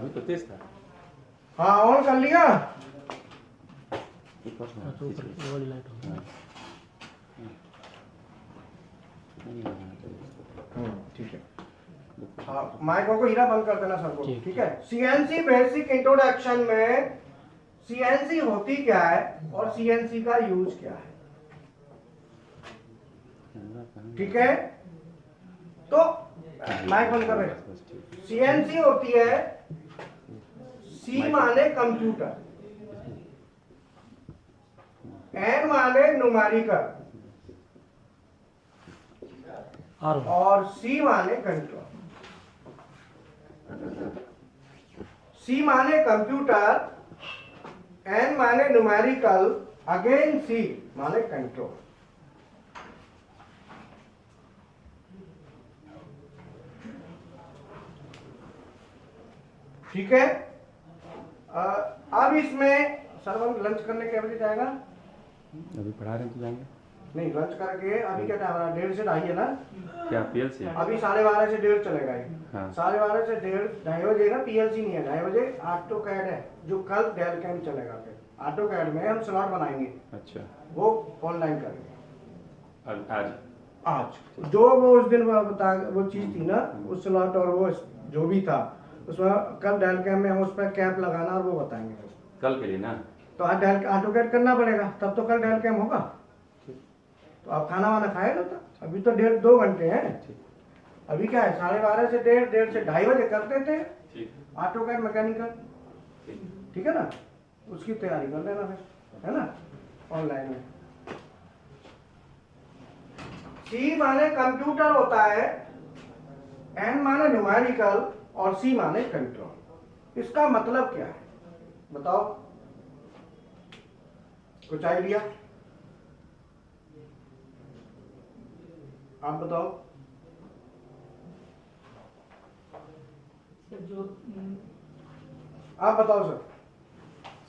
अभी तो तेज था। हाँ ऑन कर लिया। एक और हाँ, तो ऊपर वो वाली लाइट हो गई। नहीं लगाना चाहिए इसको। ठीक है। हाँ माइकों को हीरा बंद कर देना सबको। ठीक है। सीएनसी बेसिक इंट्रोडक्शन में सीएनसी होती क्या है और सीएनसी का यूज क्या है, ठीक है। तो माइक बंद कर रहे। सीएनसी होती है, सी माने कंप्यूटर, एन माने न्यूमेरिकल और सी माने कंट्रोल। सी माने कंप्यूटर, एन माने न्यूमेरिकल, अगेन सी माने कंट्रोल। ठीक है। अब इसमें सर लंच करने के बजे जाएगा? अभी पढ़ा रहे हैं तो जाएंगे। नहीं लंच करके अभी क्या टाइम है? 1:30 से 2:30 है ना? क्या पीएलसी? अभी 12:30 से 1:30 चलेगा ये। हाँ। 12:30 से 1:30 2:30 बजे ना, पीएलसी नहीं है। 2:30 बजे ऑटो कैड है जो कल डेल कैम्प चलेगा। फिर ऑटो कैड में हम स्लॉट बनाएंगे। अच्छा। वो ऑनलाइन करेंगे आज आज जो वो उस दिन वो चीज थी ना, उस स्लॉट और वो जो भी था उसमें कल डेल कैम्प में हम उस पर कैप लगाना और वो बताएंगे कल के लिए ना। तो आज डेल ऑटो कैड करना पड़ेगा, तब तो कल डेल कैम्प होगा। तो आप खाना वाना खाएगा तो अभी तो 1.5-2 घंटे हैं। अभी क्या है 12:30 से 1:30 से 2:30 बजे करते थे ऑटो कैड मैकेनिकल। ठीक है ना, उसकी तैयारी कर लेना फिर, है ना, ऑनलाइन में। सी माने कंप्यूटर होता है, एन माने न्यूमेरिकल और सी माने कंट्रोल। इसका मतलब क्या है बताओ, कुछ आइडिया आप बताओ। जो आप बताओ सर।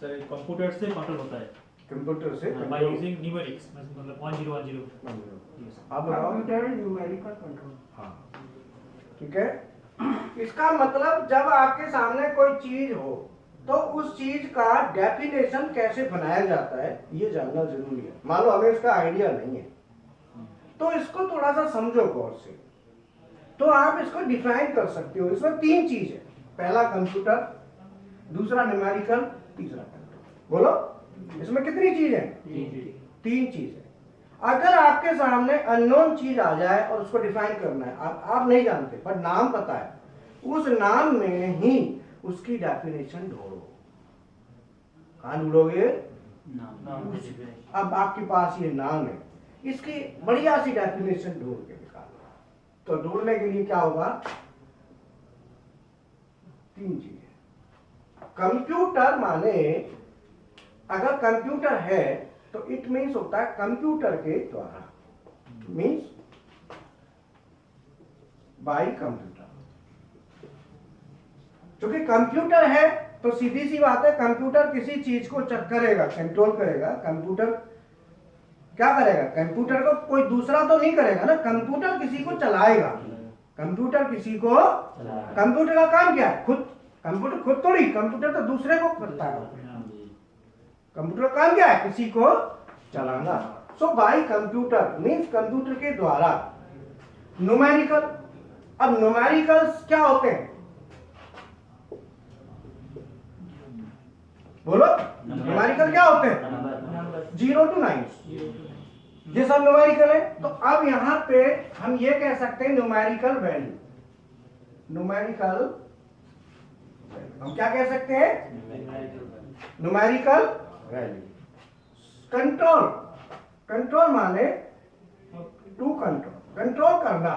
सर कंप्यूटर से कंट्रोल होता है कंप्यूटर से बाय यूजिंग न्यूमेरिक्स, मतलब 1010। आप बताओ। Computer numerical control. हाँ ठीक है। इसका मतलब जब आपके सामने कोई चीज हो तो उस चीज का डेफिनेशन कैसे बनाया जाता है ये जानना जरूरी है। मान लो हमें इसका आइडिया नहीं है तो इसको थोड़ा सा समझो गौर से, तो आप इसको डिफाइन कर सकते हो। इसमें 3 चीज है, पहला कंप्यूटर, दूसरा न्यूमेरिकल, तीसरा कंट्रोल। बोलो इसमें कितनी चीज है? 3 चीज है। अगर आपके सामने अननोन चीज आ जाए और उसको डिफाइन करना है, आप नहीं जानते पर नाम पता है, उस नाम में ही उसकी डेफिनेशन ढूंढो। कहां ढूंढोगे? अब आपके पास ये नाम है, इसकी बढ़िया सी डेफिनेशन ढूंढ के निकालो। तो ढूंढने के लिए क्या होगा? 3 चीजें। कंप्यूटर माने अगर कंप्यूटर है तो इट मीन्स होता है कंप्यूटर के द्वारा, मीन्स बाय कंप्यूटर। क्योंकि कंप्यूटर है तो सीधी सी बात है, कंप्यूटर किसी चीज को चेक करेगा, कंट्रोल करेगा। कंप्यूटर क्या करेगा? कंप्यूटर को कोई दूसरा तो नहीं करेगा ना, कंप्यूटर किसी को चलाएगा। कंप्यूटर किसी को, कंप्यूटर का काम क्या है? खुद, कंप्यूटर खुद थोड़ी, कंप्यूटर तो दूसरे को करता है। कंप्यूटर का काम क्या है? किसी को चलाना। सो बाय कंप्यूटर मीन्स कंप्यूटर के द्वारा। न्यूमेरिकल, अब न्यूमेरिकल्स क्या होते हैं बोलो? न्यूमेरिकल क्या होते हैं? 0 to 9, ये सब न्यूमेरिकल है। तो अब यहां पे हम ये कह सकते हैं न्यूमेरिकल वैल्यू। न्यूमेरिकल हम क्या कह सकते हैं? Numerical value. कंट्रोल, कंट्रोल माने टू कंट्रोल, कंट्रोल करना।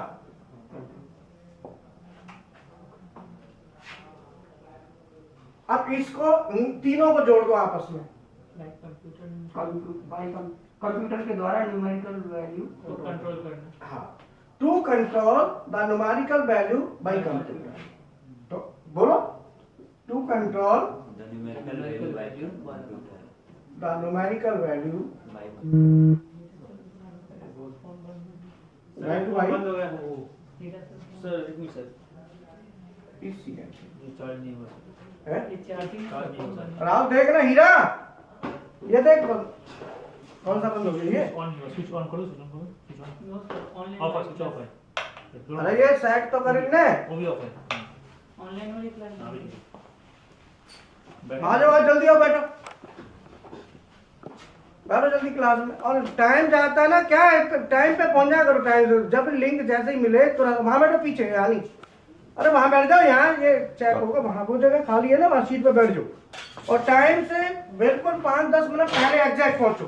अब इसको तीनों को जोड़ दो आपस में। कंप्यूटर के द्वारा न्यूमेरिकल वैल्यू कंट्रोल करना। हाँ, to control the numerical value by computer. तो बोलो, to control the numerical value by sir एक मिनट सर, इस CNC ये चार्ज नहीं हो सकता, है। ये चार्जिंग चार्ज नहीं हो सकता। और आप देख ना हीरा, ये देख कौन सा बंद हो गया ये? ऑन नहीं हुआ, स्विच ऑन करो, स्विच ऑन करो, switch on, no sir, online off है, स्विच ऑफ है, दोनों अरे ये सेट तो करें ने। वो भी ऑफ है। ऑनलाइन वाली क्लास हाँ, भी आ जाओ जल्दी आओ, बैठो बैठो जल्दी क्लास में। और टाइम जाता है ना, क्या है, टाइम पे पहुंच जाया करो, टाइम से। जब लिंक जैसे ही मिले तुरंत वहां बैठो, पीछे यहाँ नहीं, अरे वहां बैठ जाओ, यहाँ ये चेक होगा, वहां वो जगह खाली है ना, वहां सीट पे बैठ जाओ और टाइम से बिल्कुल 5-10 मिनट पहले एग्जैक्ट पहुंचो।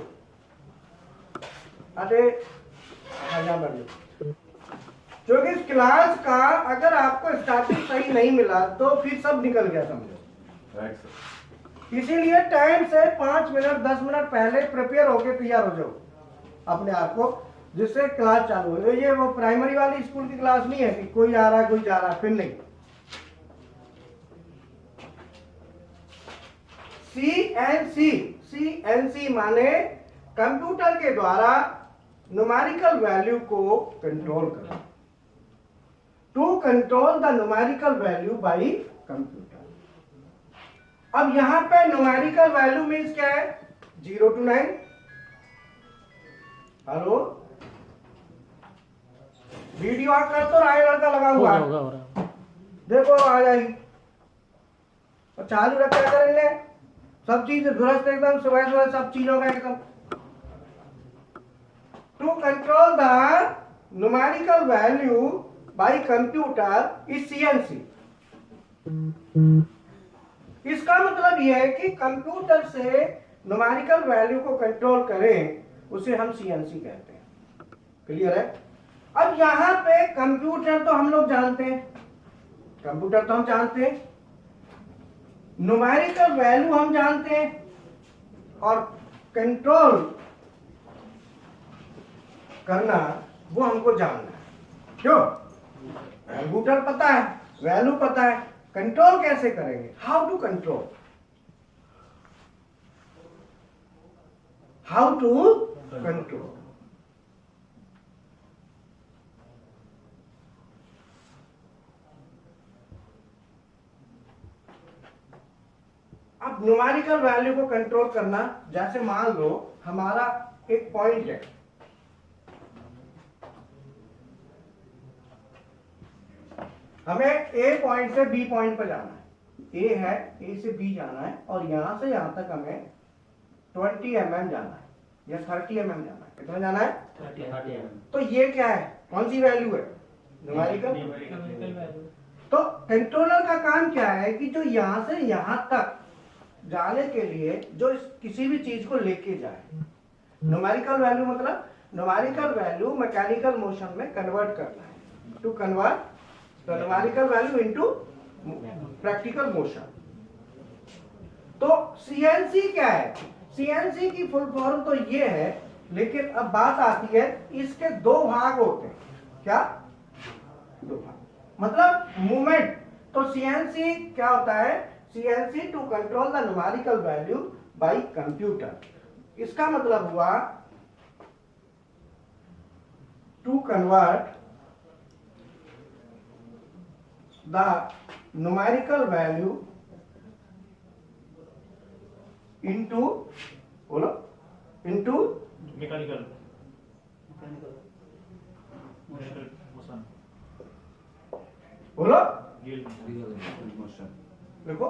अरे यहाँ बैठ जाओ, क्योंकि इस क्लास का अगर आपको स्टार्टिंग सही नहीं मिला तो फिर सब निकल गया समझो। Right sir. इसीलिए टाइम से 5 मिनट 10 मिनट पहले प्रिपेयर होके तैयार हो जाओ अपने आप को, जिससे क्लास चालू हो। ये वो प्राइमरी वाली स्कूल की क्लास नहीं है कि कोई आ रहा है कोई जा रहा है, फिर नहीं। CNC माने कंप्यूटर के द्वारा न्यूमेरिकल वैल्यू को कंट्रोल करना। To control the numerical value by computer. अब यहां पे न्यूमेरिकल वैल्यू मीन्स क्या है? 0 to 9। हेलो, वीडियो ऑन कर तो रहा है, लड़का लगा हुआ है, हो रहा है। देखो आ जाएगी और चालू रखा करेंगे सब चीज दुरुस्त एकदम, सुबह सुबह सब चीजों का एकदम। To control the numerical value by computer is CNC। इसका मतलब यह है कि कंप्यूटर से न्यूमेरिकल वैल्यू को कंट्रोल करें, उसे हम CNC कहते हैं। क्लियर है? अब यहां पे कंप्यूटर तो हम लोग जानते हैं, कंप्यूटर तो हम जानते हैं, न्यूमेरिकल वैल्यू हम जानते हैं, और कंट्रोल करना वो हमको जानना है। क्यों? कंप्यूटर पता है, वैल्यू पता है, कंट्रोल कैसे करेंगे? How to control, how to control. अब न्यूमेरिकल वैल्यू को कंट्रोल करना, जैसे मान लो हमारा एक पॉइंट है, हमें A पॉइंट से B पॉइंट पर जाना है। A है, A से B जाना है, और यहां से यहां तक हमें 20 mm जाना है या 30 mm जाना है। कितना जाना है? 30 तो ये क्या है, कौन सी वैल्यू है? न्यूमेरिकल। Numerical value. तो कंट्रोलर का काम क्या है कि जो यहां से यहां तक जाने के लिए जो किसी भी चीज को लेके जाए। न्यूमेरिकल वैल्यू मतलब न्यूमेरिकल वैल्यू मैकेनिकल मोशन में कन्वर्ट करना है, to convert the numerical value into practical motion. तो CNC क्या है? CNC की फुल फॉर्म तो ये है, लेकिन अब बात आती है, इसके दो भाग होते हैं। क्या? दो भाग मतलब मूवमेंट। तो CNC क्या होता है? CNC to control the numerical value by computer. इसका मतलब हुआ to convert the numerical value into, बोलो, इनटू मैकेनिकल मोशन, बोलो, रियल मोशन। देखो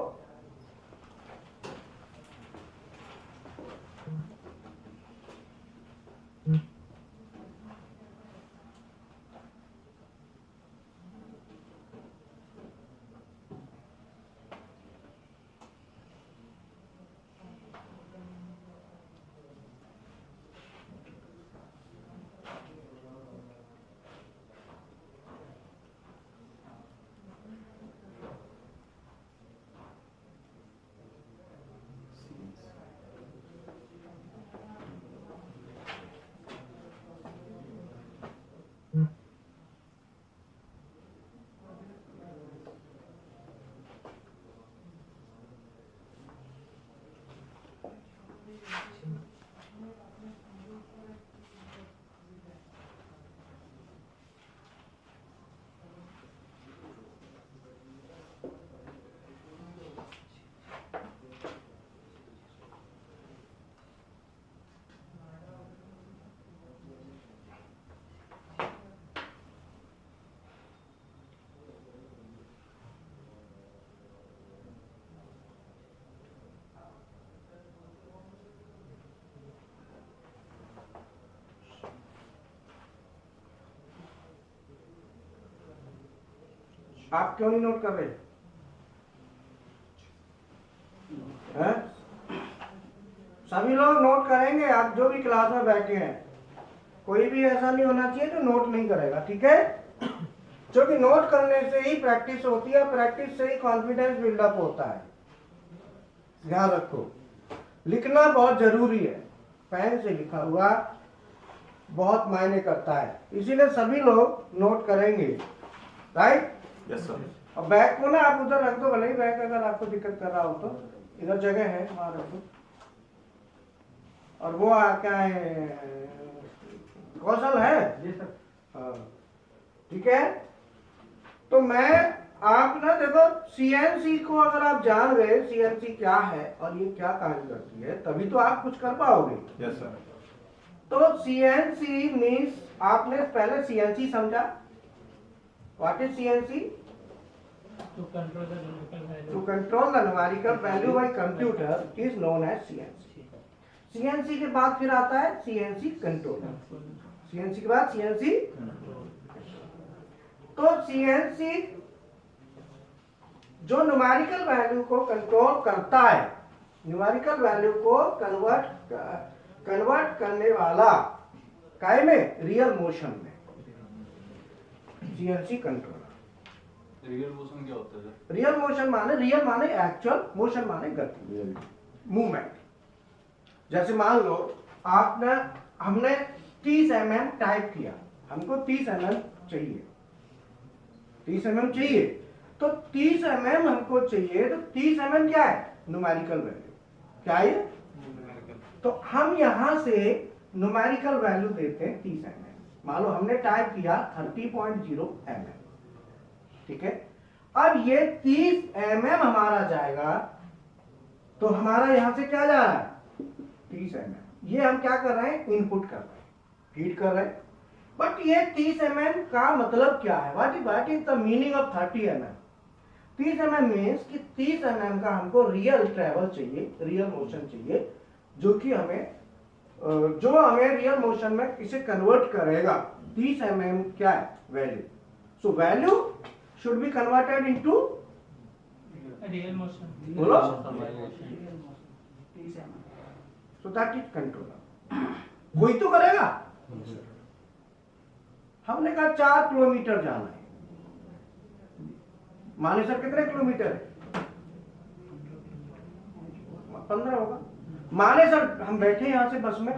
आप क्यों नहीं नोट कर रहे हैं? सभी लोग नोट करेंगे, आप जो भी क्लास में बैठे हैं, कोई भी ऐसा नहीं होना चाहिए जो नोट नहीं करेगा, ठीक है? क्योंकि नोट करने से ही प्रैक्टिस होती है, प्रैक्टिस से ही कॉन्फिडेंस बिल्डअप होता है। ध्यान रखो, लिखना बहुत जरूरी है, पेन से लिखा हुआ बहुत मायने करता है, इसीलिए सभी लोग नोट करेंगे, राइट? Yes sir. और बैग को ना आप उधर रख दो, भले ही बैग अगर आपको दिक्कत कर रहा हो तो इधर जगह है, वहां रख दो। और वो क्या है, कौशल है जी सर? हाँ, ठीक है। तो मैं आप ना देखो, सीएनसी को अगर आप जान गए सीएनसी क्या है और ये क्या काम करती है, तभी तो आप कुछ कर पाओगे। Yes sir. तो सीएनसी मीन्स, आपने पहले सीएनसी समझा, what is CNC? To control the numerical value. To control the numerical value by computer is known as CNC. CNC के बाद फिर आता है CNC कंट्रोलर, CNC के बाद CNC। तो CNC जो न्यूमेरिकल वैल्यू को कंट्रोल करता है, न्यूमेरिकल वैल्यू को कन्वर्ट करने वाला, काय में? रियल मोशन में, CNC कंट्रोलर। रियल मोशन क्या होता है सर? रियल मोशन माने, रियल माने एक्चुअल, मोशन माने गति, मूवमेंट। जैसे मान लो आपने, हमने 30 mm टाइप किया, हमको 30 mm चाहिए, 30 mm चाहिए, तो 30 mm हमको चाहिए, तो 30 mm क्या है? न्यूमेरिकल वैल्यू, क्या है? तो हम यहां से न्यूमेरिकल वैल्यू देते हैं 30 mm। मान लो हमने टाइप किया 30.0 mm, ठीक है? अब ये 30 mm हमारा जाएगा, तो हमारा यहां से क्या जा रहा है? 30 mm। ये हम क्या कर रहे हैं? इनपुट कर रहे हैं, फीड कर रहे हैं। बट ये 30 mm का मतलब क्या है? What is the meaning of 30 mm? 30 mm means कि 30 mm का हमको रियल ट्रेवल चाहिए, रियल मोशन चाहिए, जो कि हमें रियल मोशन में इसे कन्वर्ट करेगा। 30 mm क्या है? Value. So value should be converted into Real motion. बोलो, Real motion. so that is controller। वही तो करेगा। हमने कहा 4 किलोमीटर जाना है, माने सर कितने किलोमीटर है? 15 होगा। माने सर हम बैठे यहां से बस में,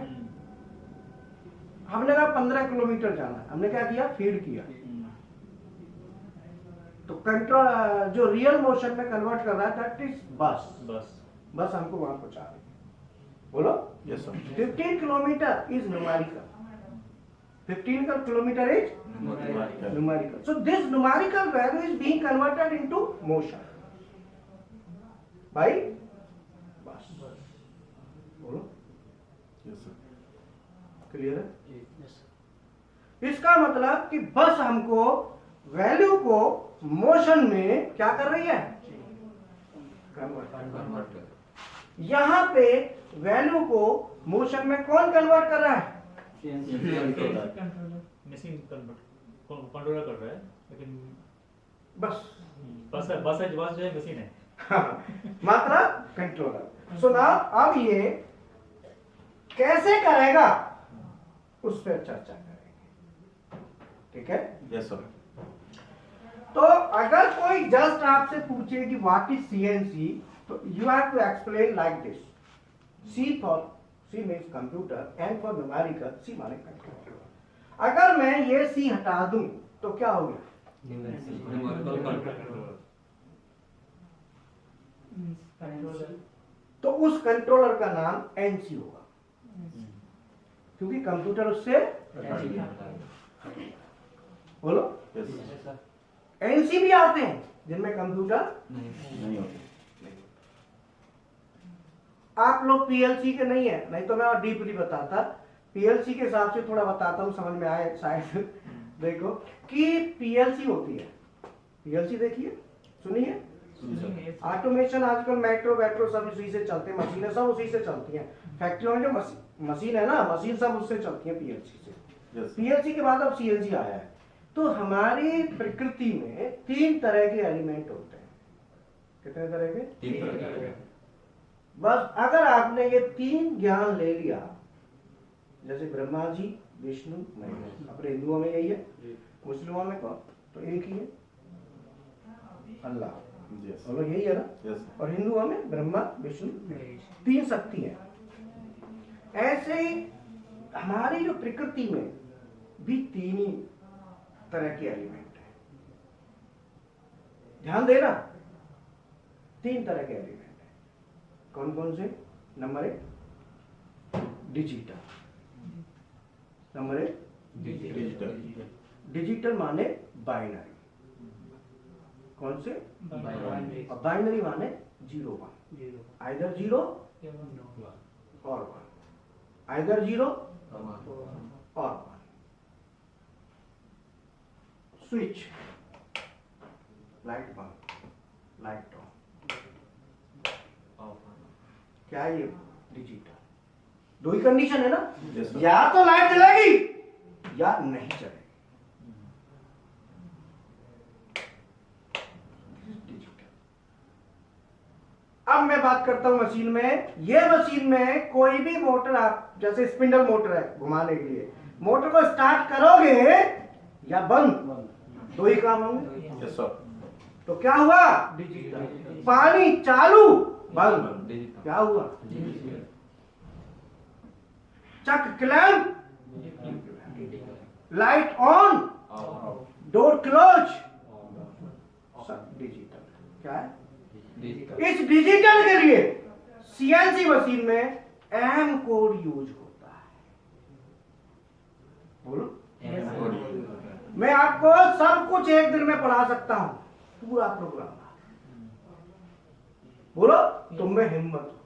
हमने कहा 15 किलोमीटर जाना है, हमने क्या किया? फीड किया। तो कंट्रोल जो रियल मोशन में कन्वर्ट कर रहा है, दैट इज बस हमको वहां पहुंचा रही है। बोलो, yes sir. 15 kilometre is numerical, 15 kilometer is numerical. So this numerical value is being converted into motion by bus. बोलो, यस सर। क्लियर है? इसका मतलब कि बस हमको वैल्यू को मोशन में क्या कर रही है? कन्वर्ट। यहां पे वैल्यू को मोशन में कौन कन्वर्ट कर रहा है? मशीन कंट्रोलर कर रहा है, लेकिन बस बस जो है मशीन है। मतलब कंट्रोलर। सो नाउ अब ये कैसे करेगा उस पर चर्चा करेंगे, ठीक है? Yes sir. तो अगर कोई जस्ट आपसे पूछे कि व्हाट इज सीएनसी, तो you have to explain like this. C means computer, and for numerical, C माने कंट्रोलर। अगर मैं ये सी हटा दूं तो क्या हो गया? Controller. तो उस कंट्रोलर का नाम एनसी होगा, क्योंकि कंप्यूटर उससे बोलो। यस। एनसी भी आते हैं जिनमें कंप्यूटर नहीं होती। आप लोग पीएलसी के नहीं है, नहीं तो मैं और डीपली बताता। पीएलसी के हिसाब से थोड़ा बताता हूँ, समझ में आए शायद। देखो कि पीएलसी होती है, पीएलसी देखिए, सुनिए। ऑटोमेशन आजकल मेट्रो वेट्रो सब उसी से चलते हैं, मशीनें सब उसी से चलती हैं। फैक्ट्रियों में जो मशीन है ना, मशीन सब उससे चलती है, पीएलसी से। यस। पीएलसी के बाद अब सीएनसी आया है। तो हमारी प्रकृति में 3 तरह के एलिमेंट होते हैं। कितने तरह के? 3 तरह के। बस अगर आपने ये 3 ज्ञान ले लिया, जैसे ब्रह्मा जी, विष्णु, महेश, अपने हिंदुओं में यही है, मुस्लिमों में कौन? तो एक ही है, अल्लाह। Yes. बोलो यही है ना? Yes. और हिंदुओं में ब्रह्मा, विष्णु, 3 शक्ति हैं। ऐसे ही हमारी जो प्रकृति में भी 3 ही तरह के एलिमेंट हैं। ध्यान देना, 3 तरह के एलिमेंट हैं। कौन कौन से? Number 1 digital. Number 1 Digital. Digital माने बाइनरी। कौन से? Binary. और बाइनरी माने 0 1, आइदर 0 और 1, आइदर 0 और 1। स्विच, लाइट बंद, लाइट ऑन, क्या है ये? डिजिटल। 2 ही कंडीशन है ना? Yes, sir. या तो लाइट जलेगी या नहीं चलेगी। अब मैं बात करता हूं मशीन में। ये मशीन में कोई भी मोटर, आप जैसे स्पिंडल मोटर है घुमाने के लिए, मोटर को स्टार्ट करोगे या बंद, 2 ही काम होंगे। Yes, sir. तो क्या हुआ? डिजिटल। पानी चालू, बंद, क्या हुआ? Chuck clamp, light on, door close, सब डिजिटल। क्या है? इस डिजिटल के लिए सीएनसी मशीन में एम कोड यूज होता है। बोलो। मैं आपको सब कुछ एक दिन में पढ़ा सकता हूं, पूरा प्रोग्राम। बोलो, तुम में हिम्मत हो।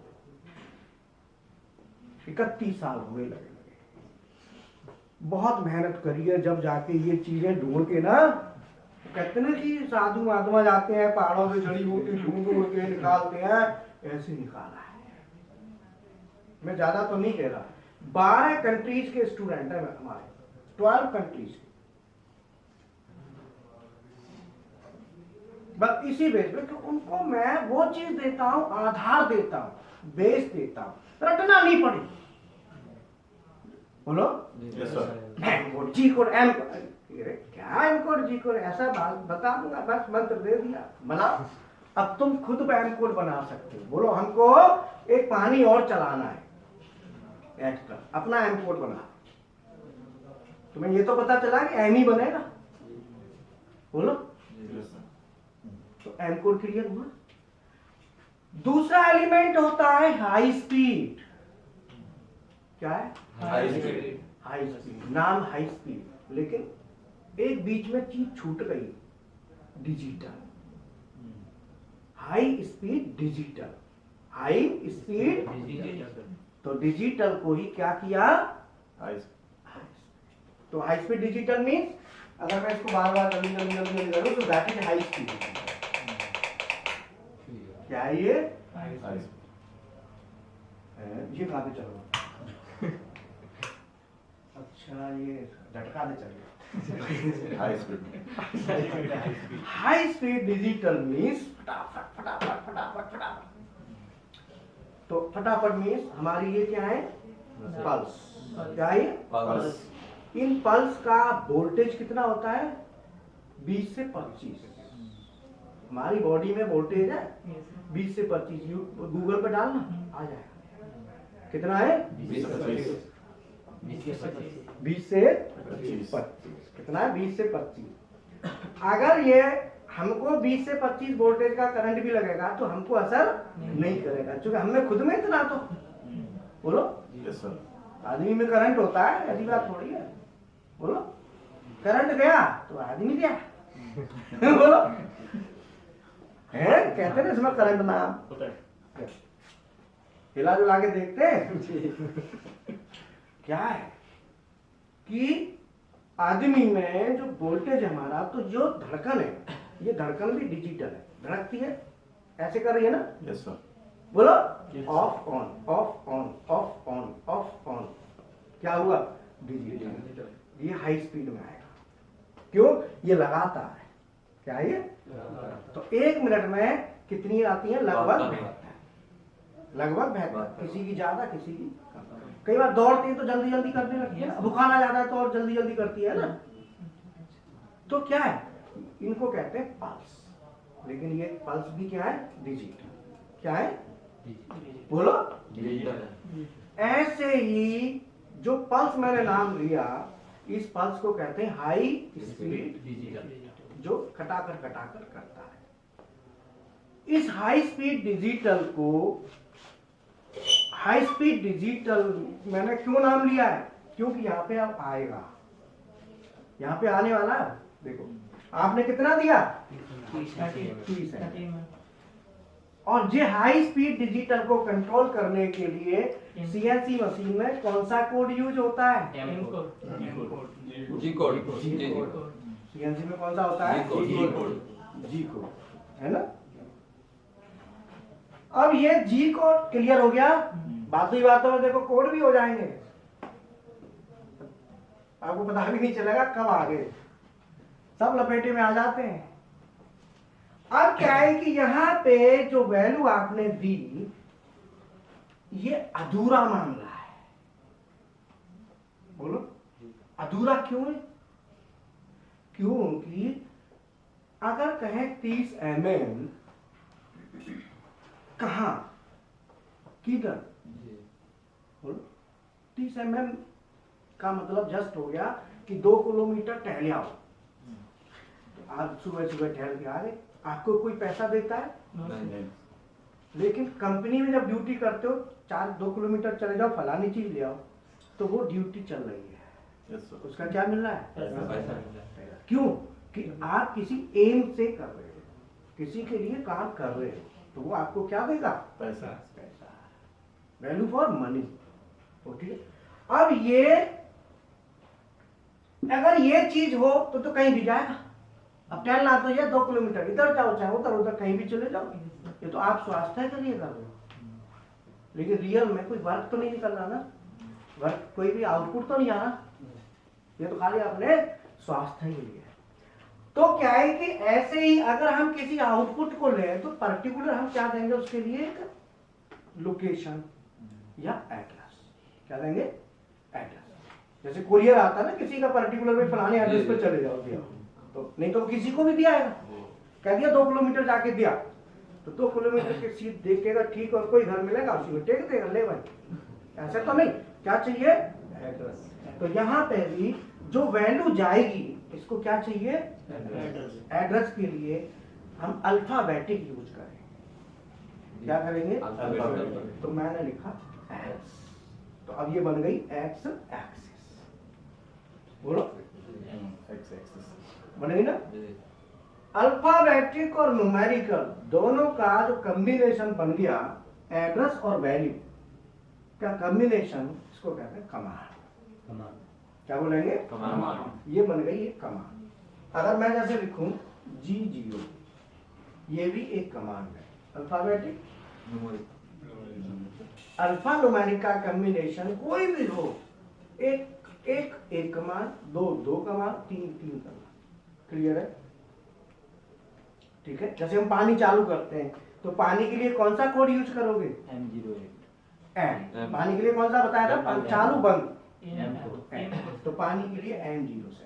31 साल हुए लगे, बहुत मेहनत करी है, जब जाके ये चीजें ढूंढ के ना, कहते ना कि साधु महात्मा जाते हैं पहाड़ों पे जड़ी बूटी ढूंढ के निकालते हैं, ऐसे निकाला है। मैं ज्यादा तो नहीं कह रहा, 12 कंट्रीज के स्टूडेंट हैं हमारे, 12 कंट्रीज के। बस इसी बेस पे कि उनको मैं वो चीज देता हूं, आधार देता हूं, बेस देता हूं, रटना नहीं पड़े। बोलो। Yes, sir. जी कोड एम, क्या एम कोड जी कोड, ऐसा बता दूंगा, बस मंत्र दे दिया, बनाओ। अब तुम खुद एम कोड बना सकते हो। बोलो, हमको एक पानी और चलाना है एक्स्ट्रा, अपना एम कोड बना। तुम्हें ये तो पता चला कि एम ही बनेगा। बोलो। Yes, sir. तो एम कोड क्लियर हुआ। दूसरा एलिमेंट होता है हाई स्पीड। क्या है? High speed. हाई स्पीड, नाम हाई स्पीड, लेकिन एक बीच में चीज छूट गई, digital. High speed digital, high speed. तो डिजिटल को ही क्या किया? High. तो हाई स्पीड डिजिटल मीन्स, अगर मैं इसको बार बार जल्दी करूं तो दैट इज हाई स्पीड। क्या है ये? High. ये कहाँ पे चलो? अच्छा, ये झटका दे चलिए। High speed. High speed digital means फटाफट फटाफट फटाफट फटाफट। तो फटाफट मीन्स हमारी ये क्या है? पल्स। क्या है? Pulse. इन पल्स का वोल्टेज कितना होता है? 20 से 25। हमारी बॉडी में वोल्टेज है 20 से 25। गूगल पे डालना, आ जाएगा। कितना है? 20 से 25. 20 से 25। कितना है? 20 से 25। अगर ये हमको 20 से 25 वोल्टेज का करंट भी लगेगा तो हमको असर नहीं करेगा, क्योंकि हमें खुद में इतना तो। बोलो। Yes, sir. आदमी में करंट होता है, ऐसी बात थोड़ी है। बोलो। करंट गया तो आदमी गया। बोलो। है, कहते हैं इसमें करंट नाम होता है। हिला जुला के देखते हैं। क्या है कि आदमी में जो वोल्टेज है हमारा, तो जो धड़कन है, ये धड़कन भी डिजिटल है, धड़कती है, ऐसे कर रही है ना। Yes, sir. बोलो। Of on off on off on off on, क्या हुआ? डिजिटल। ये हाई स्पीड में आएगा। क्यों? ये लगातार है। क्या ये? तो 1 मिनट में कितनी आती है? लगभग 72। किसी की ज्यादा, किसी की कम। कई बार दौड़ती है तो जल्दी जल्दी करने लगती है, बुखार आ जाता है तो और जल्दी जल्दी करती है ना। तो क्या है? इनको कहते हैं पल्स। लेकिन ये पल्स भी क्या है? डिजिटल। क्या है? बोलो। ऐसे ही जो पल्स मैंने नाम लिया, इस पल्स को कहते हैं हाई स्पीड, जो कटाकर करता है। इस हाई स्पीड डिजिटल मैंने क्यों नाम लिया है? क्योंकि यहाँ पे अब आएगा, यहाँ पे आने वाला है। देखो आपने कितना दिया? 30 है। और ये हाई स्पीड डिजिटल को कंट्रोल करने के लिए सीएनसी मशीन में कौन सा कोड यूज होता है? जी कोड। सीएनसी में कौन सा होता है? जी कोड, है ना। अब ये जी कोड क्लियर हो गया। बाकी बातों में देखो कोड भी हो जाएंगे, आपको पता भी नहीं चलेगा कब आ गए, सब लपेटे में आ जाते हैं। अब क्या है कि यहाँ पे जो वैल्यू आपने दी, ये अधूरा मामला है। बोलो अधूरा क्यों है? क्योंकि अगर कहें 30 mm, कहां, किधर? बोलो 30 mm का मतलब जस्ट हो गया कि 2 किलोमीटर टहले आओ। आप सुबह सुबह टहल के आ गए, आपको कोई पैसा देता है? नहीं। लेकिन कंपनी में जब ड्यूटी करते हो, 2 किलोमीटर चले जाओ, फलानी चीज ले आओ, तो वो ड्यूटी चल रही है, Yes, sir. उसका क्या मिल रहा है? पैसा। क्यों? कि आप किसी एम से कर रहे हो, किसी के लिए काम कर रहे हो, तो वो आपको क्या देगा? पैसा। पैसा। Value for money. ठीक है। अब ये अगर ये चीज हो तो कहीं भी जाएगा। अब टहलना तो ये 2 किलोमीटर, इधर जाओ चाहे उधर उधर कहीं भी चले जाओ, ये तो आप स्वास्थ्य के लिए कर रहे हो। लेकिन रियल में कोई वर्क तो नहीं निकल रहा ना, वर्क कोई भी आउटपुट तो नहीं आ रहा, ये तो खाली अपने स्वास्थ्य के लिए। तो क्या है कि ऐसे ही अगर हम किसी आउटपुट को लें तो पर्टिकुलर हम क्या देंगे उसके लिए? एक लोकेशन या एड्रेस। क्या देंगे? एड्रेस। जैसे कोरियर आता है ना, किसी का पर्टिकुलर में फलाने एड्रेस पे चले जाओ दिया, तो नहीं तो किसी को भी दिया है, कह दिया 2 किलोमीटर जाके दिया, तो 2 किलोमीटर की सीट देखेगा ठीक, और कोई घर मिलेगा उसी में टेक देगा, ले भाई। ऐसा तो नहीं, क्या चाहिए? एड्रेस। तो यहाँ पे भी जो वैल्यू जाएगी, इसको क्या चाहिए? एड्रेस के लिए हम अल्फाबेटिक यूज करें। क्या करेंगे? अल्फाबेटिक। तो मैंने लिखा एक्स, तो अब ये बन गई एक्स एक्सिस। बोलो X axis. बन गई ना। अल्फाबेटिक और न्यूमेरिकल दोनों का जो कॉम्बिनेशन बन गया, एड्रेस और वैल्यू का कॉम्बिनेशन, इसको कहते हैं कमांड। क्या बोलेंगे? कमांड। ये बन गई एक कमांड। अगर मैं जैसे लिखूं G0, ये भी एक कमांड है। अल्फाबेटिक अल्फा न्यूमेरिक का कॉम्बिनेशन कोई भी हो, एक कमांड, दो कमांड, तीन कमांड। क्लियर है? ठीक है। जैसे हम पानी चालू करते हैं तो पानी के लिए कौन सा कोड यूज करोगे? M। पानी के लिए कौन सा बताया था? चालू बंद। तो पानी के लिए M07।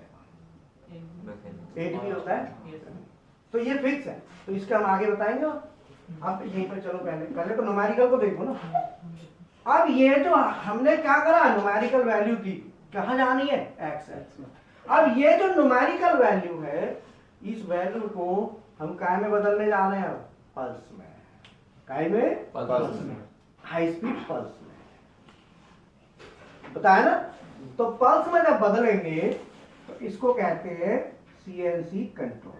8 भी होता है, तो ये फिक्स है। तो इसका हम आगे बताएंगे। आप यहीं पर चलो, पहले तो न्यूमेरिकल को देखो ना। अब ये जो हमने क्या करा, न्यूमेरिकल वैल्यू थी, कहाँ जानी है? एक्स में। अब ये जो न्यूमेरिकल वैल्यू है, इस वैल्यू को हम काय में बदलने जा रहे हैं? पल्स में। काय में? पल्स में। हाई स्पीड पल्स में, बताया ना। तो पल्स में जब बदलेंगे तो इसको कहते हैं सीएनसी कंट्रोलर।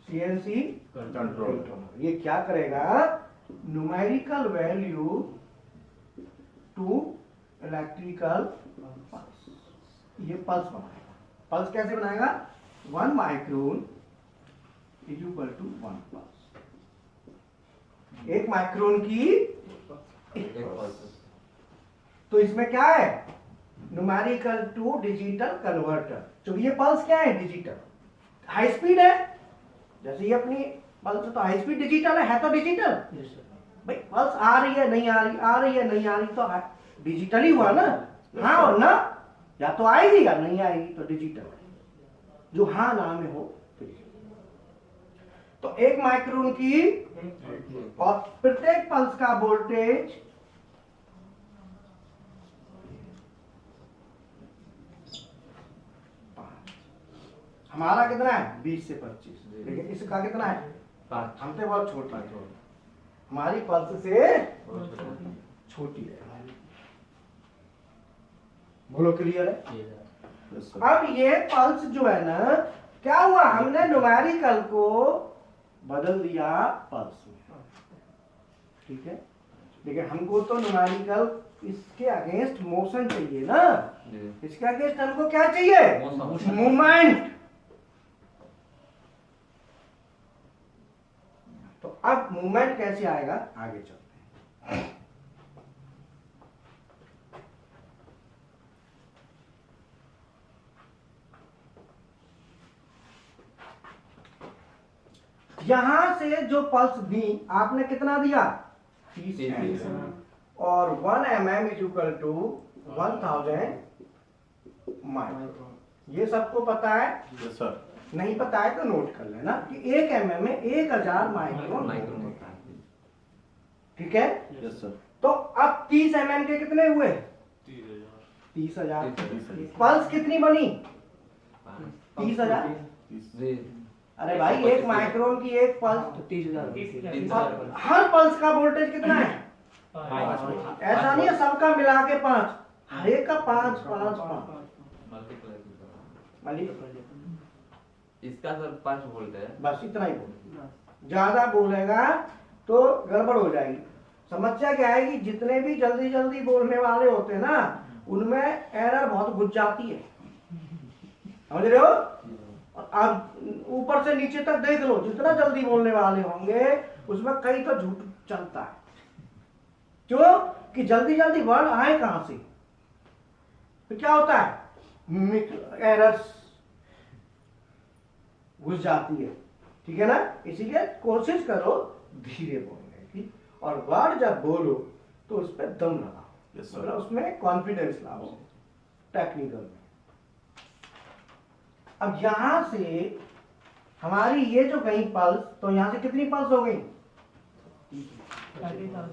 सीएनसी कंट्रोलर ये क्या करेगा? Numerical value to electrical pulse, ये पल्स बनाएगा। पल्स कैसे बनाएगा? 1 micron is equal to 1 pulse. 1 micron की एक पल्स। तो इसमें क्या है? Numerical to digital converter. तो ये पल्स क्या है? डिजिटल, हाई स्पीड है। जैसे ये अपनी पल्स तो हाई स्पीड डिजिटल है तो डिजिटल। भाई पल्स आ रही है नहीं आ रही, आ रही है नहीं आ रही, तो डिजिटल ही हुआ ना। हाँ और ना, या तो आएगी या नहीं आएगी, तो डिजिटल है। जो हाँ ना में हो तो डिजिटल। तो 1 माइक्रोन की और प्रत्येक पल्स का वोल्टेज हमारा कितना है? 20 से 25। लेकिन इसका कितना है? 5 हमसे बहुत छोटा है, हमारी पल्स से छोटी है। बोलो क्लियर है? Yes, sir. अब ये पल्स जो है ना, क्या हुआ? हमने न्यूमेरिकल को बदल दिया पल्स में, ठीक है। लेकिन हमको तो न्यूमेरिकल इसके अगेंस्ट मोशन चाहिए ना। इसके अगेंस्ट हमको क्या चाहिए? Motion. मूवमेंट। तो अब मूवमेंट कैसे आएगा, आगे चलते हैं। यहां से जो पल्स दी आपने, कितना दिया? 30 30 mm, और 1 mm is equal to 1000 micron. ये सबको पता है? Yes, sir. नहीं पता है तो नोट कर लेना कि 1 mm में 1000 माइक्रोन माइक्रोन होते होता हैं, है। ठीक है। Yes, sir. तो अब 30 mm के कितने हुए? 30,000। 30,000. पल्स कितनी बनी? 30,000। जी अरे भाई 1 माइक्रोन की एक पल्स, 30,000। हर पल्स का वोल्टेज कितना है? पाँच। ऐसा नहीं है सबका मिला के 5, हर एक का 5 5 5। इसका सर 5 वोल्ट है। बस इतना ही बोल, ज्यादा बोलेगा तो गड़बड़ हो जाएगी। समस्या क्या है कि जितने भी जल्दी जल्दी बोलने वाले होते हैं ना, उनमें एरर बहुत घुस जाती है, समझ रहे हो। अब ऊपर से नीचे तक देख लो, जितना जल्दी बोलने वाले होंगे उसमें कई तो झूठ चलता है। क्यों? कि जल्दी जल्दी वर्ड आए कहां से, तो क्या होता है? एरर्स घुस जाती है, ठीक है ना। इसीलिए कोशिश करो धीरे बोलने की, और वर्ड जब बोलो तो उस पर दम लगाओ, Yes, sir. मतलब उसमें कॉन्फिडेंस लाओ टेक्निकल में। अब यहां से हमारी ये जो गई पल्स, तो यहां से कितनी पल्स हो गई? 30,000.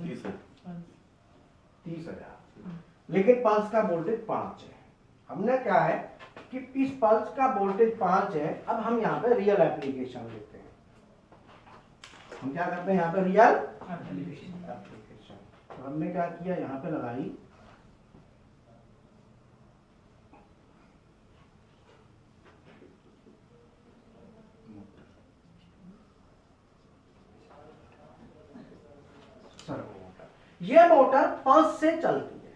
30,000। लेकिन पल्स का वोल्टेज 5 है। हमने क्या है कि इस पल्स का वोल्टेज 5 है। अब हम यहाँ पे रियल एप्लीकेशन लेते हैं। हम क्या करते हैं यहाँ पे? Real application. तो हमने क्या किया, यहाँ पे लगाई सर्वो मोटर। ये मोटर पल्स से चलती है।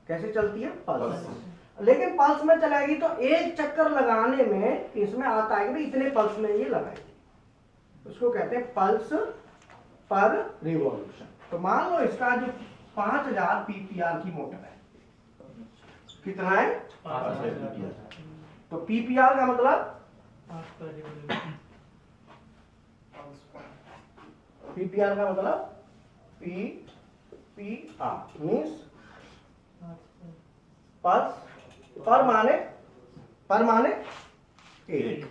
कैसे चलती है? पल्स से। लेकिन पल्स में चलाएगी तो एक चक्कर लगाने में इसमें आता है कि इतने पल्स में ये लगाएगी, उसको कहते हैं पल्स पर रिवॉल्यूशन। तो मान लो इसका जो 5000 पीपीआर की मोटर है, कितना है? 5,000. तो पीपीआर का मतलब, पीपीआर का मतलब पीपीआर मीन्स पल्स पर माने एक,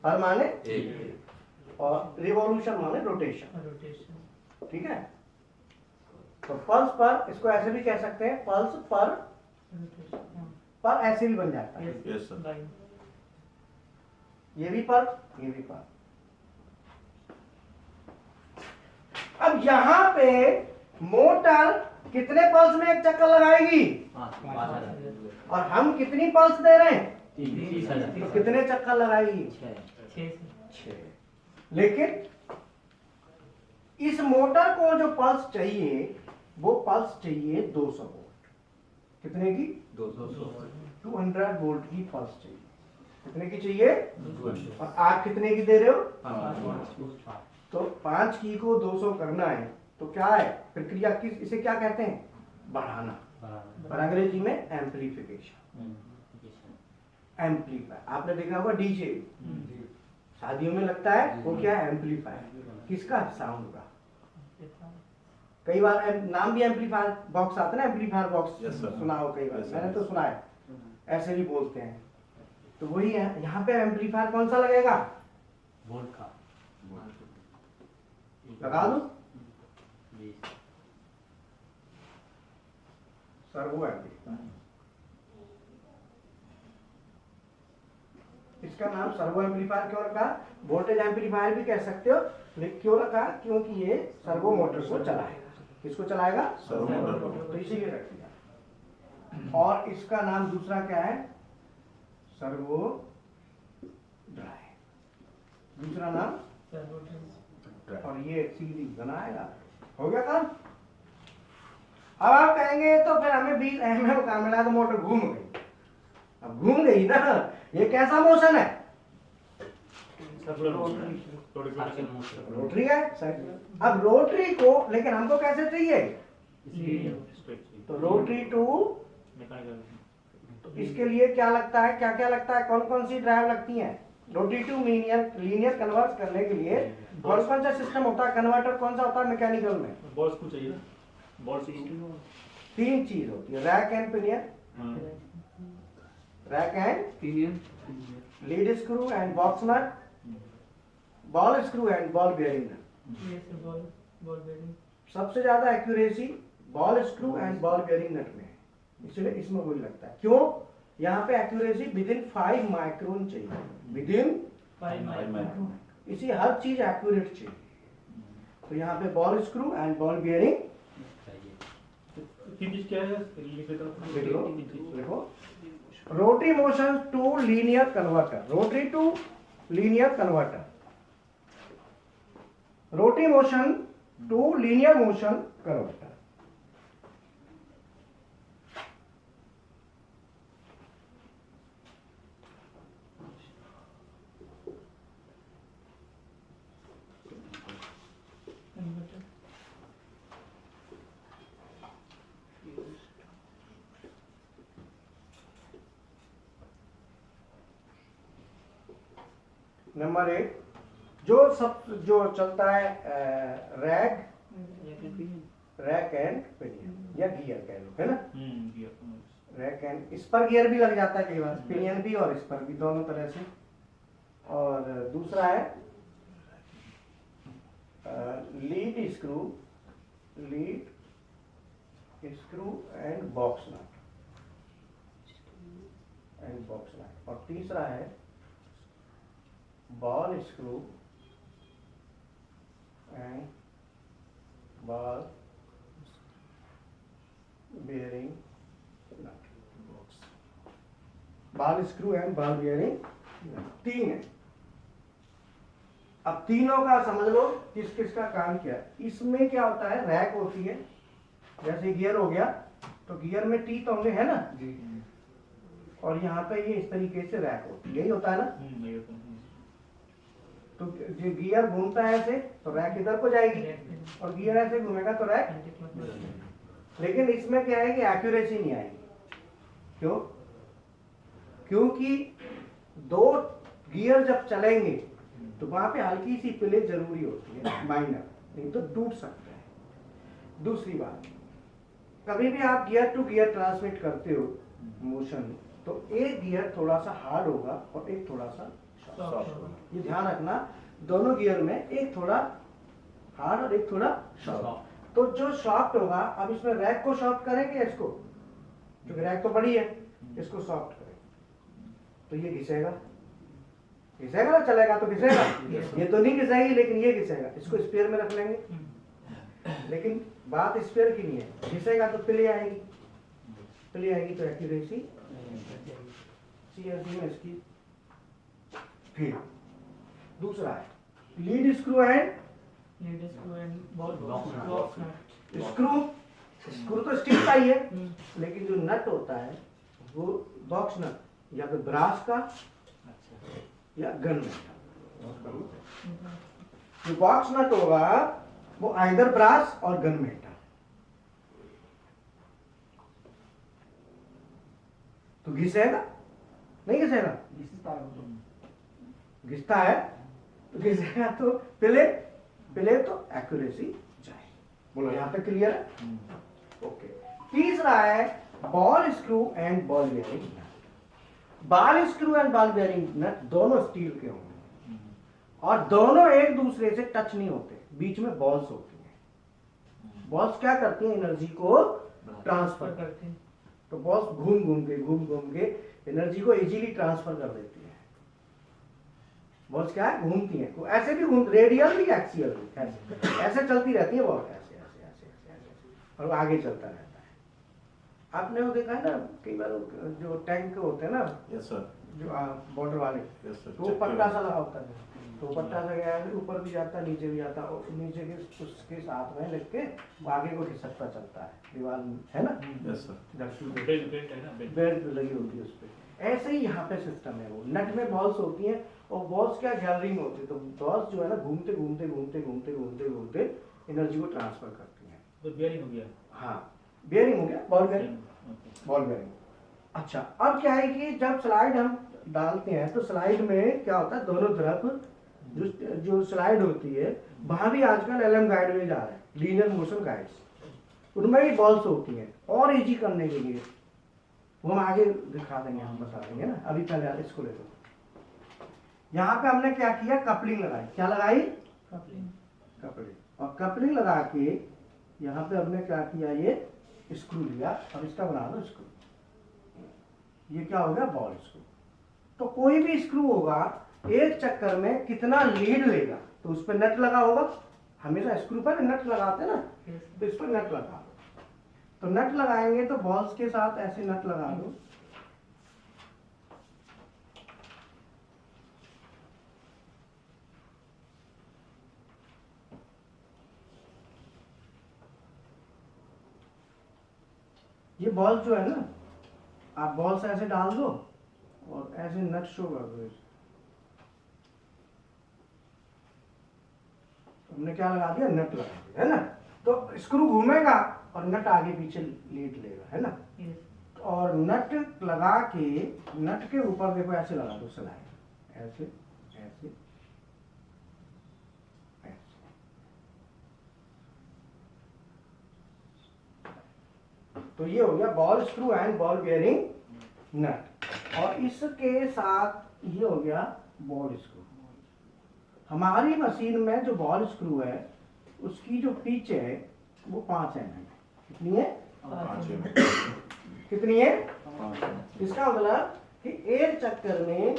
पर माने एक और रिवॉल्यूशन माने रोटेशन, रोटेशन। ठीक है। तो पल्स पर, इसको ऐसे भी कह सकते हैं पल्स पर, पर ऐसे भी बन जाता है। Yes, sir. ये भी पर, ये भी पर। अब यहां पे मोटर कितने पल्स में एक चक्कर लगाएगी? 5,000 और हम कितनी पल्स दे रहे हैं? 30,000 तो कितने चक्कर लगाएगी? 6। लेकिन इस मोटर को जो पल्स चाहिए, वो पल्स चाहिए 200 वोल्ट। कितने की? 200 वोल्ट की पल्स चाहिए। कितने की चाहिए? 200। और आप कितने की दे रहे हो? 5 तो 5 की को 200 करना है, तो क्या है प्रक्रिया? किस, इसे क्या कहते हैं? बढ़ाना। और अंग्रेजी में एम्पलीफिकेशन। एम्पलीफायर आपने देखा होगा डीजे शादियों में लगता है, वो क्या है? एम्पलीफायर। किसका? साउंड का। कई बार नाम भी एम्पलीफायर बॉक्स आता है ना, एम्पलीफायर बॉक्स Yes, sir. सुना हो कई बार, Yes, sir. मैंने तो सुना है, ऐसे भी बोलते हैं। तो वही है, यहाँ पे एम्पलीफायर कौन सा लगेगा? वोल्ट का लगा दो सर्वो एम्पलीफायर। इसका नाम सर्वो एम्पलीफायर क्यों रखा? वोल्टेज एम्पलीफायर भी कह सकते हो, लेकिन क्यों रखा? क्योंकि ये सर्वो मोटर को चलाएगा। किसको चलाएगा? सर्वो मोटर को। तो इसीलिए रख दिया। और इसका नाम दूसरा क्या है? Servo drive. दूसरा नाम, और ये सीधी बनाएगा। हो गया काम। अब आप कहेंगे तो फिर हमें 20 mm का मिला तो मोटर घूम गई। अब घूम गई ना, ये कैसा मोशन है? रोटरी है। अब रोटरी को लेकिन हमको कैसे चाहिए? तो रोटरी टू, तो इसके लिए क्या लगता है, क्या क्या लगता है, कौन कौन सी ड्राइव लगती हैं? रोटरी टू लीनियर कन्वर्ट करने के लिए कौन कौन सा सिस्टम होता है? कन्वर्टर कौन सा होता है मैकेनिकल में? बॉल्स को चाहिए, बॉल्स 3 चीज होती है, rack and pinion, rack and pinion, lead screw and box nut, ball screw and ball bearing nut. Ball bearing. सबसे ज्यादा accuracy ball screw and ball bearing nut में है, इसलिए इसमें वही लगता है। क्यों? यहाँ पे एक्यूरेसी विदिन 5 माइक्रोन चाहिए, विदिन 5 माइक्रोन। इसी हर चीज एक्यूरेट चाहिए। तो यहाँ पे ball screw and ball bearing. तीन चीज क्या है? देखो, rotary motion to linear converter, rotary to linear converter, rotary motion to linear motion converter. Number 1 जो चलता है रैक एंड पिनियन या गियर कह लो, है ना? रैक एंड, इस पर गियर भी लग जाता है कई बार, पिनियन भी और इस पर भी, दोनों तरह से। और दूसरा है lead screw and box nut, और तीसरा है ball screw and ball bearing nut, ball screw and ball bearing, 3 है। अब तीनों का समझ लो किस किस का काम क्या है। इसमें क्या होता है, रैक होती है, जैसे गियर हो गया तो गियर में टीथ होंगे, है ना? और यहाँ पे ये इस तरीके से रैक होती है, यही होता है ना? तो जो गियर घूमता है ऐसे तो रैक इधर को जाएगी, और गियर ऐसे घूमेगा तो रैक। लेकिन इसमें क्या है कि एक्यूरेसी नहीं आएगी। क्यों? क्योंकि 2 गियर जब चलेंगे तो वहां पे हल्की सी प्ले जरूरी होती है, माइनर, नहीं तो टूट सकता है। दूसरी बात, कभी भी आप गियर टू गियर ट्रांसमिट करते हो मोशन, तो एक गियर थोड़ा सा हार्ड होगा और एक थोड़ा सा सॉफ्ट। ये ध्यान रखना, दोनों गियर में एक थोड़ा हार्ड और एक थोड़ा सॉफ्ट। तो जो सॉफ्ट होगा, अब इसमें रैक को सॉफ्ट करेंगे, इसको, क्योंकि रैक तो बड़ी है, इसको सॉफ्ट करेंगे तो ये घिसेगा ना, चलेगा तो घिसेगा। ये तो नहीं घिसेगी, लेकिन ये घिसेगा। इसको स्पेयर में रख लेंगे, लेकिन बात स्पेयर की नहीं है, घिसेगा तो प्ले आएगी, तो एक्यूरेसी CNC में इसकी। फिर दूसरा है lead screw and box nut. Screw तो स्टील का ही है, लेकिन जो नट होता है वो बॉक्स नट, या तो ब्रास का या गन मेटल। जो बॉक्स नट होगा वो आइदर ब्रास और गन मेटल। घिसेगा नहीं घिसेगा, घिसता है तो घिसेगा तो पहले तो एक्यूरेसी चाहिए। बोलो यहाँ पे क्लियर है? ओके। तीसरा है ball screw and ball bearing nut. Ball screw and ball bearing nut दोनों स्टील के होंगे और दोनों एक दूसरे से टच नहीं होते, बीच में बॉल्स होती हैं। बॉल्स क्या करती हैं? एनर्जी को ट्रांसफर करती हैं। तो बॉल्स घूम घूम के एनर्जी को इजीली ट्रांसफर कर देती है। बॉल्स क्या है? घूमती हैं। तो ऐसे भी घूम, रेडियल भी एक्सियल भी, ऐसे चलती रहती है बॉल, ऐसे ऐसे ऐसे ऐसे ऐसे और आगे चलता रहता है। आपने वो देखा है ना कई बार जो टैंक होते हैं ना, Yes, sir. जो बॉर्डर वाले, Yes, sir. तो वो पट्टा सा लगा होता है, तो पट्टा सा गया है, ऊपर भी जाता है नीचे भी जाता है, और नीचे के उसके साथ में लग के वो आगे को खिसकता चलता है, दीवार है ना, Yes, sir. धरती पे बेल्ट है ना, बेल्ट। बेल्ट लगी होती है उस पे। ऐसे ही यहाँ पे सिस्टम है। वो नट में बॉल्स होती हैं और बॉल्स क्या गैदरिंग होती है, तो बॉल्स जो है ना घूमते घूमते घूमते घूमते घूमते घूमते एनर्जी को ट्रांसफर करती हैं। तो बेयरिंग हो गया। हाँ, बेयरिंग हो गया, बॉल बेयरिंग, बॉल बेयरिंग। अच्छा, अब क्या है कि जब स्लाइड हम डालते हैं तो स्लाइड में क्या होता है, दोनों तरफ जो स्लाइड होती है वहां भी आजकल एलएम गाइड में जा रहे हैं, लीनियर मोशन गाइड्स, उनमें भी बॉल्स होती हैं। और इजी करने के लिए वो हम आगे दिखा देंगे, हम बता देंगे ना, अभी पहले इसको ले लो। यहाँ पे हमने क्या किया, कपलिंग लगाई। क्या लगाई? कपलिंग। और कपलिंग लगा के यहाँ पे हमने क्या किया, ये स्क्रू लिया। अब इसका बना दो स्क्रू। ये क्या हो गया? Ball screw. तो कोई भी स्क्रू होगा एक चक्कर में कितना लीड लेगा, तो उस पर नट लगा होगा। हमेशा स्क्रू पर नट लगाते ना, तो इस पर नट लगा दो। तो नट लगाएंगे तो बॉल्स के साथ ऐसे नट लगा दो। ये बॉल जो है ना, आप बॉल से ऐसे डाल दो और ऐसे नट शो कर दो। हमने क्या लगा दिया? नट लगा दिया, है ना। तो स्क्रू घूमेगा और नट आगे पीछे लीड लेगा, है ना। और नट लगा के, नट के ऊपर देखो ऐसे लगा दो स्लाइड, ऐसे ऐसे ऐसे। तो ये हो गया ball screw and ball bearing nut. और इसके साथ ये हो गया बॉल स्क्रू। हमारी मशीन में जो बॉल स्क्रू है उसकी जो पिच है वो 5 mm है। कितनी है? 5 mm. कितनी है? 5 mm. इसका मतलब कि एक चक्कर में,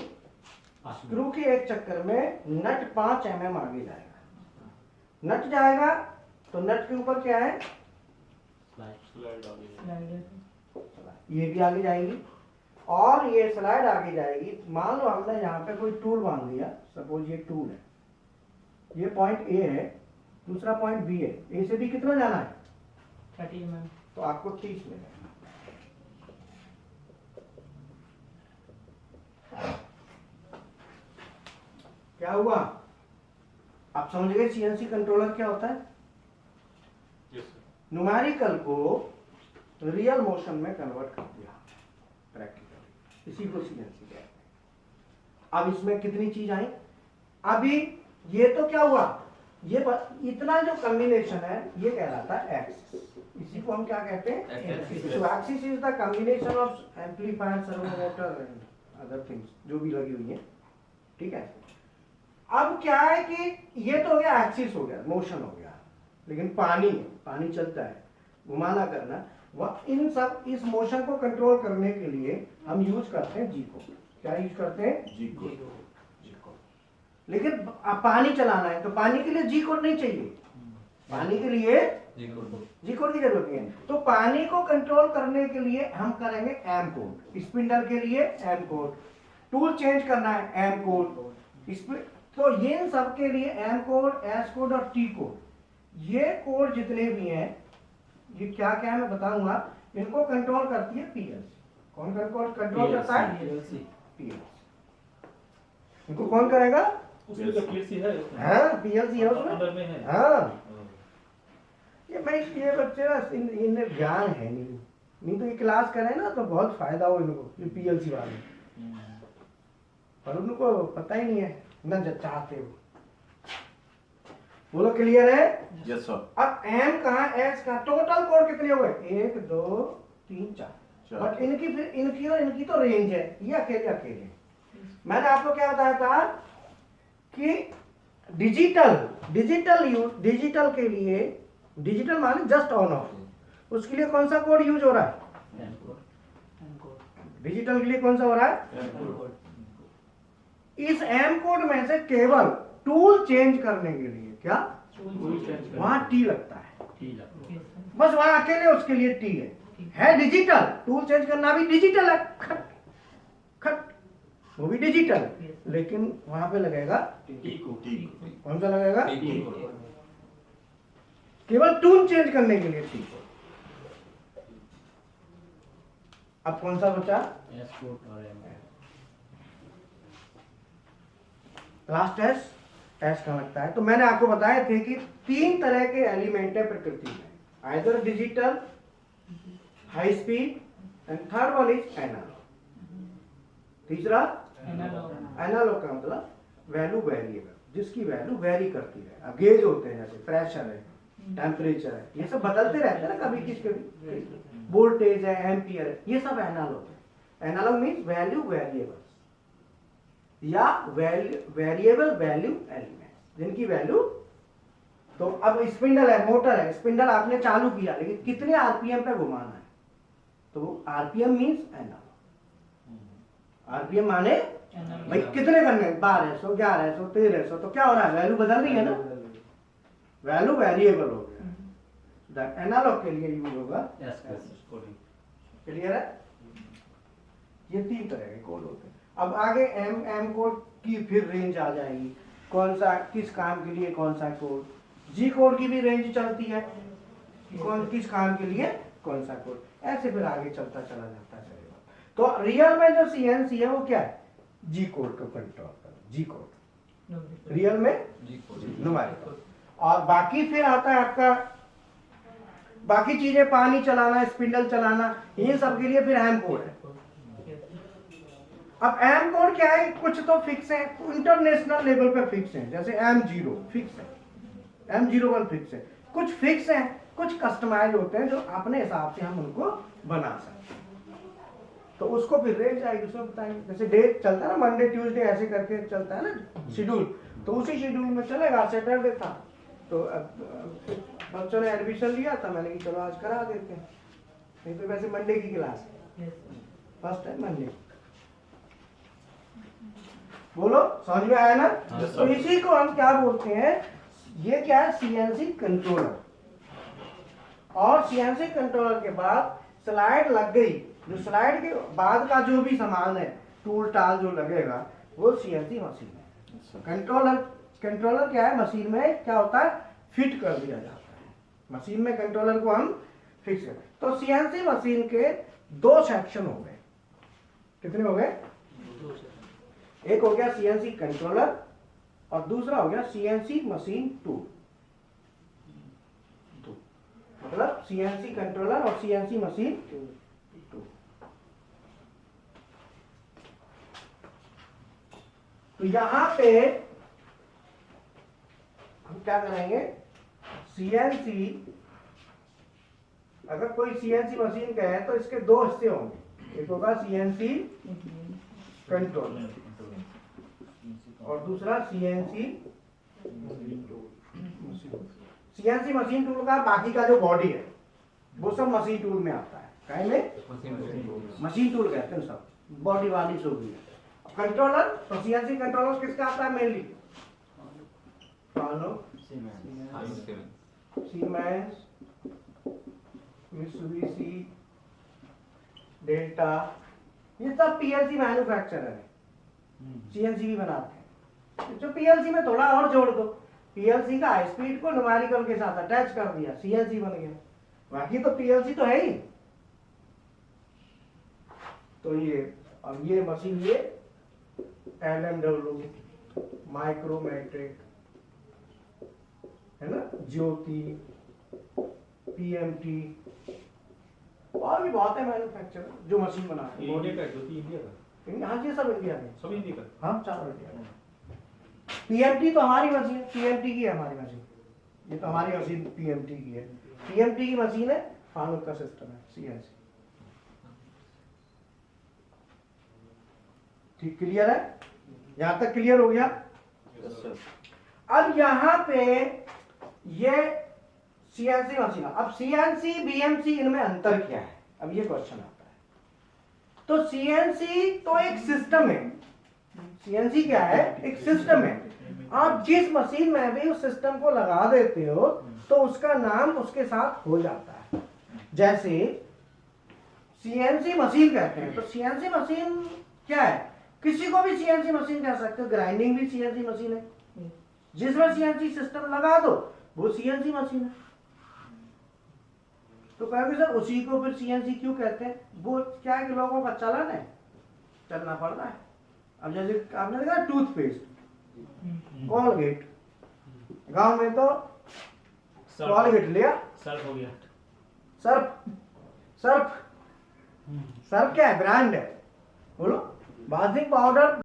स्क्रू के एक चक्कर में नट 5 mm आगे जाएगा। नट जाएगा तो नट के ऊपर क्या है? स्लाइड आ गई। ये भी आगे जाएगी और ये स्लाइड आगे जाएगी। मान लो हमने यहाँ पे कोई टूल बांध दिया, सपोज ये टूल है, ये पॉइंट ए है, दूसरा पॉइंट बी है। ए से बी कितना जाना है? 30 mm। तो आपको 30 मिलेगा। क्या हुआ? आप समझ गए सीएनसी कंट्रोलर क्या होता है? न्यूमेरिकल को रियल मोशन में कन्वर्ट कर दिया प्रैक्टिकली, इसी को सीएनसी कहते हैं। अब इसमें कितनी चीज आई? अभी ये तो क्या हुआ, ये इतना जो कॉम्बिनेशन है ये कहलाता है एक्सिस। इसी को हम क्या कहते हैं? Axis. Axis is the combination of amplifier, servo motor and other things जो भी लगी हुई है, ठीक है। अब क्या है कि ये तो हो गया एक्सिस, हो गया मोशन हो गया, लेकिन पानी चलता है, घुमाना करना, वह इन सब इस मोशन को कंट्रोल करने के लिए हम यूज करते हैं जी को। क्या यूज करते हैं? जी को। लेकिन अब पानी चलाना है तो पानी के लिए जी कोड नहीं चाहिए, पानी के लिए जी कोड की जरूरत नहीं है। तो पानी को कंट्रोल करने के लिए हम करेंगे एम कोड। स्पिंडल के लिए एम कोड, टूल चेंज करना है एम कोड। तो ये सब के लिए एम कोड, एस कोड और टी कोड, ये कोड जितने भी हैं, ये क्या क्या है मैं बताऊंगा। इनको कंट्रोल करती है पीएलसी। कौन कंट्रोल करता है? पीएलसी। इनको कौन करेगा? उसमें तो पीएलसी है। हाँ, पीएलसी है उसमें, अंदर में है। हाँ। ये बच्चे ना इन्हें ज्ञान है नहीं, नहीं तो ये क्लास करें ना तो बहुत फायदा हो इनको, ये पीएलसी वाले, पर उनको पता ही नहीं है न चाहते हो। बोलो क्लियर है? Yes sir. अब एम कहा, एस कहा, टोटल कोड कितने हुए? 1 2 3 4। बट इनकी फिर इनकी और इनकी तो रेंज है, ये अकेले अकेले। मैंने आपको क्या बताया था कि डिजिटल के लिए, डिजिटल माने जस्ट ऑन ऑफ, उसके लिए कौन सा कोड यूज हो रहा है? डिजिटल के लिए कौन सा हो रहा है? इस एम कोड में से केवल टूल चेंज करने के लिए क्या वहां टी लगता है, बस वहां अकेले उसके लिए टी है डिजिटल। टूल चेंज करना भी डिजिटल है, खट खट, वो भी डिजिटल, लेकिन वहां पे लगेगा कौन सा लगेगा? केवल टूल चेंज करने के लिए टी। अब कौन सा बचा? लास्ट एस का लगता है। तो मैंने आपको बताए थे कि 3 तरह के एलिमेंट है प्रकृति में, either digital, high speed and third one is analog. तीसरा एनालॉग का मतलब वैल्यू वेरिएबल, जिसकी वैल्यू वेरी करती है। अब गेज होते हैं जैसे प्रेशर है, टेम्परेचर है, ये सब बदलते रहते हैं ना, कभी किस कभी वोल्टेज है, एम्पियर है, ये सब एनालॉग है। एनालॉग मीन्स वैल्यू वेरिएबल या वेरिएबल वैल्यू एलिमेंट, जिनकी वैल्यू, तो अब स्पिंडल है, मोटर है, स्पिंडल आपने चालू किया लेकिन कितने आरपीएम पे घुमाना है, तो आरपीएम मीन्स एनालॉग। आरपीएम माने भाई कितने करने, 1200 1100 1300, तो क्या हो रहा है? वैल्यू बदल रही है ना, वैल्यू वेरिएबल हो गया। एनालॉग के लिए यूज होगा। क्लियर है? ये 3 तरह के कोड होते हैं। अब आगे एम कोड की फिर रेंज आ जाएगी, कौन सा किस काम के लिए कौन सा कोड। जी कोड की भी रेंज चलती है, कौन किस काम के लिए कौन सा कोड, ऐसे फिर आगे चलता चला जाता है। तो रियल में जो सीएनसी है वो क्या है? जी कोड को कंट्रोल कर, जी कोड रियल में न्यूमेरिकल। और बाकी फिर आता है आपका बाकी चीजें, पानी चलाना, स्पिंडल चलाना, इन सब के लिए फिर एम कोड है। अब एम कोड क्या है? कुछ तो फिक्स है, इंटरनेशनल लेवल पे फिक्स है, जैसे M0 फिक्स है, M01 फिक्स है। कुछ फिक्स है, कुछ कस्टमाइज होते हैं जो अपने हिसाब से हम उनको बना सकते हैं। तो उसको फिर रेंज आएगी, उसमें बताएंगे। जैसे डेट चलता है ना, मंडे ट्यूसडे ऐसे करके चलता है ना शेड्यूल, तो उसी शेड्यूल में चलेगा। सैटरडे था तो बच्चों ने एडमिशन लिया था, मैंने कहा चलो आज करा देते हैं, नहीं तो वैसे मंडे की क्लास है, फर्स्ट टाइम मंडे। बोलो समझ में आया ना? तो इसी को हम क्या बोलते हैं? ये क्या है? CNC controller. और सीएनसी कंट्रोलर के बाद स्लाइड लग गई, जो स्लाइड के बाद का जो भी सामान है, टूल टाल जो लगेगा, वो सीएनसी मशीन है। कंट्रोलर क्या है? मशीन में क्या होता है? फिट कर दिया जाता है, मशीन में कंट्रोलर को हम फिक्स कर। तो सीएनसी मशीन के 2 सेक्शन हो गए। कितने हो गए? एक हो गया सीएनसी कंट्रोलर और दूसरा हो गया सीएनसी मशीन टूल। मतलब सीएनसी कंट्रोलर और सीएनसी मशीन टूल। तो यहां पे हम क्या करेंगे? सीएनसी, अगर कोई सीएनसी मशीन का है तो इसके 2 हिस्से होंगे, एक होगा सीएनसी कंट्रोलर और दूसरा सीएनसी मशीन टूल का बाकी का जो बॉडी है वो सब मशीन टूल में आता है। काहे में? मशीन टूल कहते हैं सब, बॉडी वाली सब भी है। कंट्रोलर, तो सीएनसी कंट्रोलर किसका आता है मेनली? सीमेंस, मित्सुबिशी, डेल्टा, ये सब पीएलसी मैन्युफैक्चरर है, सीएनसी भी बनाते हैं। जो पीएलसी में थोड़ा और जोड़ दो, पीएलसी का हाई स्पीड को न्यूमेरिकल के साथ अटैच कर दिया, सीएनसी बन गया। बाकी तो पीएलसी तो है ही। तो ये, अब ये मशीन, ये LMW, माइक्रोमेट्रिक है ना, ज्योति, PMT, और भी बहुत है मैन्युफैक्चरर जो मशीन बना रहे ये इंडिया का है, ज्योति इंडिया का हैं। हाँ, ये सब इंडिया में, सब इंडिया का हम चारों इंडिया में। पीएमटी तो हमारी मशीन है, पीएमटी की है हमारी मशीन, ये तो हमारी मशीन पीएमटी की है। पीएमटी की मशीन है, फानुक का सिस्टम है, सीएनसी। ठीक, क्लियर है? यहां तक क्लियर हो गया? Yes sir. अब यहाँ पे ये सीएनसी मशीन, अब सीएनसी बीएमसी इनमें अंतर क्या है? अब ये क्वेश्चन आता है। तो सीएनसी तो एक सिस्टम है, सीएनसी क्या है? एक सिस्टम है। आप जिस मशीन में भी उस सिस्टम को लगा देते हो तो उसका नाम उसके साथ हो जाता है। जैसे सीएनसी मशीन कहते हैं, तो सीएनसी मशीन क्या है? किसी को भी सीएनसी मशीन कह सकते हो। ग्राइंडिंग भी सीएनसी मशीन है, जिसमें सीएनसी सिस्टम लगा दो वो सीएनसी मशीन है। तो कहोगे सर उसी को फिर सीएनसी क्यों कहते हैं? वो क्या है कि लोगों का चलन है, चलना पड़ रहा है। अब जैसे आपने देखा टूथपेस्ट, कॉलगेट, गांव में तो कॉलगेट लिया, सर्फ हो गया। सर्फ, सर्फ, सर्फ क्या है? ब्रांड है। बोलो, बाथिंग पाउडर